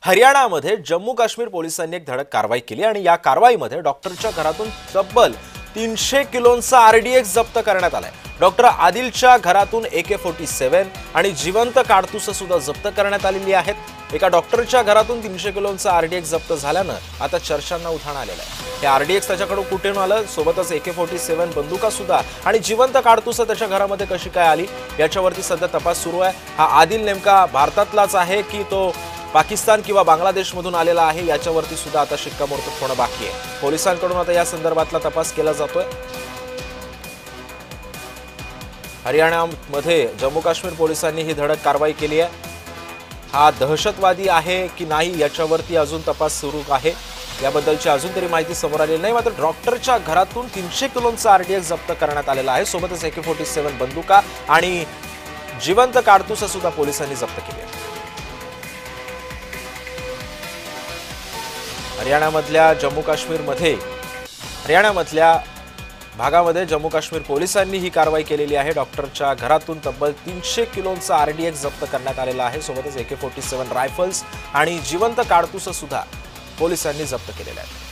हरियाणामध्ये जम्मू काश्मीर पोलिसांनी एक धडक कारवाई केली आणि या कारवाईमध्ये डॉक्टरच्या घरातून तब्बल 300 किलोंचा आरडीएक्स जप्त करण्यात आलाय। डॉक्टर आदिलच्या घरातून AK-47 आणि जिवंत काडतुसं सुद्धा जप्त करण्यात आलेली आहेत। एका डॉक्टरच्या घरातून 300 किलोंचा आरडीएक्स जप्त झाल्यानं आता चर्चांना उधाण आलेलं आहे। हे आरडीएक्स त्याच्याकडे कुठून आलं, सोबतच AK-47 बंदुका सुद्धा आणि जिवंत काडतुसं त्याच्या घरामध्ये कशी काय आली याच्यावरती सध्या तपास सुरू आहे। हा आदिल नेमका भारतातलाच आहे की तो पाकिस्तान किंवा बांगलादेशमधून आलेला आहे याच्यावरती सुद्धा आता शिक्कामोर्तब होणं बाकी आहे। पोलिसांकडून आता या संदर्भातला तपास केला जातोय। हरियाणामध्ये जम्मू काश्मीर पोलिसांनी ही धडक कारवाई केली आहे। हा दहशतवादी आहे की नाही याच्यावरती अजून तपास सुरू आहे। याबद्दलची अजून तरी माहिती समोर आलेली नाही, मात्र डॉक्टरच्या घरातून 300 किलोंचा आरडीएक्स जप्त करण्यात आलेला आहे। सोबतच AK-47 बंदुका आणि जिवंत काडतुसं सुद्धा पोलिसांनी जप्त केली आहे। हरियाणामधल्या भागामध्ये जम्मू काश्मीर पोलिसांनी ही कारवाई केलेली आहे। डॉक्टरच्या घरातून तब्बल 300 किलोंचा आरडीएक्स जप्त करण्यात आलेला आहे। सोबतच AK-47 रायफल्स आणि जिवंत काडतुसं सुद्धा पोलिसांनी जप्त केलेले आहेत।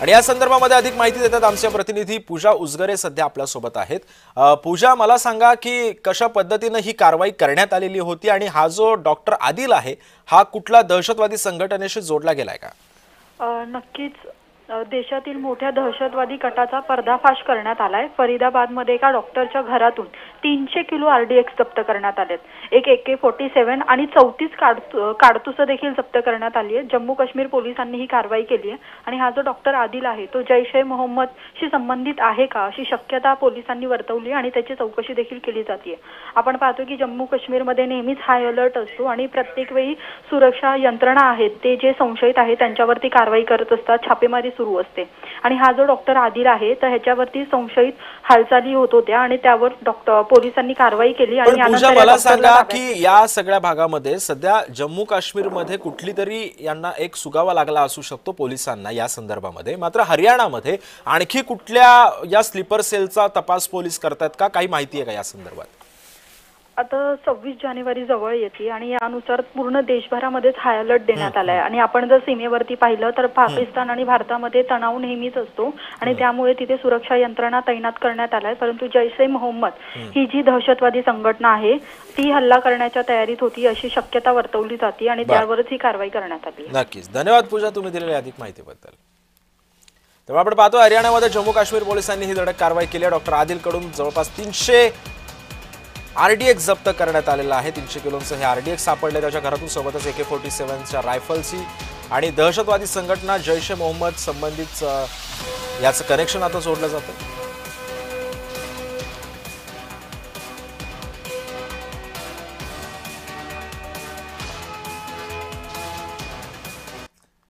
आणि या संदर्भामध्ये अधिक माहिती देतात आमचे प्रतिनिधी पूजा उजगरे सध्या आपल्या सोबत आहेत। पूजा, मला सांगा की कशा पद्धतीने ही कारवाई करण्यात आलेली होती आणि हा जो डॉक्टर आदिल आहे हा कुठला दहशतवादी संघटनेशी जोडला गेलाय का? नक्कीच देशातील मोठ्या दहशतवादी गटाचा पर्दाफाश करण्यात आलाय। फरीदाबादमध्ये एका डॉक्टरच्या घरातून 300 किलो आरडीएक्स जप्त करण्यात आलेत। एक AK-47 आणि 34 काडतुसं देखील जप्त करण्यात आली आहेत। जम्मू काश्मीर पोलिसांनी ही कारवाई केली आहे आणि हा जो डॉक्टर आदिल आहे तो जैश-ए-मोहम्मदशी संबंधित आहे का अशी शक्यता पोलिसांनी वर्तवली आणि त्याची चौकशी देखील केली जाते। आपण पाहतो की जम्मू काश्मीरमध्ये नेहमीच हाय अलर्ट असतो आणि प्रत्येक वेळी सुरक्षा यंत्रणा आहेत ते जे संशयित आहेत त्यांच्यावरती कारवाई करत असतात, छापेमारी सुरू असते। आणि हा जो डॉक्टर आदिल आहे तर ह्याच्यावरती संशयित हालचाली होत होत्या आणि त्यावर पोलिसांनी कारवाई केली। आणि मला सांगा की या सगळ्या भागामध्ये सध्या जम्मू काश्मीरमध्ये कुठली तरी यांना एक सुगावा लागला असू शकतो पोलिसांना या संदर्भामध्ये, मात्र हरियाणामध्ये आणखी कुठल्या या स्लीपर सेलचा तपास पोलीस करतात का? काही माहिती आहे का या संदर्भात? आता 26 जानेवारी जवळ येते आणि यानुसार पूर्ण देशभरामध्येच हाय अलर्ट देण्यात आलाय। आणि आपण जर सीमेवरती पाहिलं तर पाकिस्तान आणि भारतामध्ये तणाव नेहमीच असतो आणि त्यामुळे तिथे सुरक्षा यंत्रणा तैनात करण्यात आलाय। परंतु जैश-ए-मोहम्मद ही जी दहशतवादी संघटना आहे ती हल्ला करण्याच्या तयारीत होती अशी शक्यता वर्तवली जाते आणि त्यावरच ही कारवाई करण्यात आली। नक्कीच धन्यवाद पूजा तुम्ही दिलेल्या अधिक माहितीबद्दल। तेव्हा आपण पाहतो हरियाणामध्ये जम्मू काश्मीर पोलिसांनी ही धडक कारवाई केली आहे। डॉक्टर आदिल कडून जवळपास 300 आरडीएक्स जप्त करण्यात आलेला आहे। 300 किलोंचं हे आरडीएक्स सापडले त्याच्या घरातून। सोबतच AK-47च्या रायफल्सची आणि दहशतवादी संघटना जैश-ए-मोहम्मद संबंधित याचं कनेक्शन आता जोडलं जातं।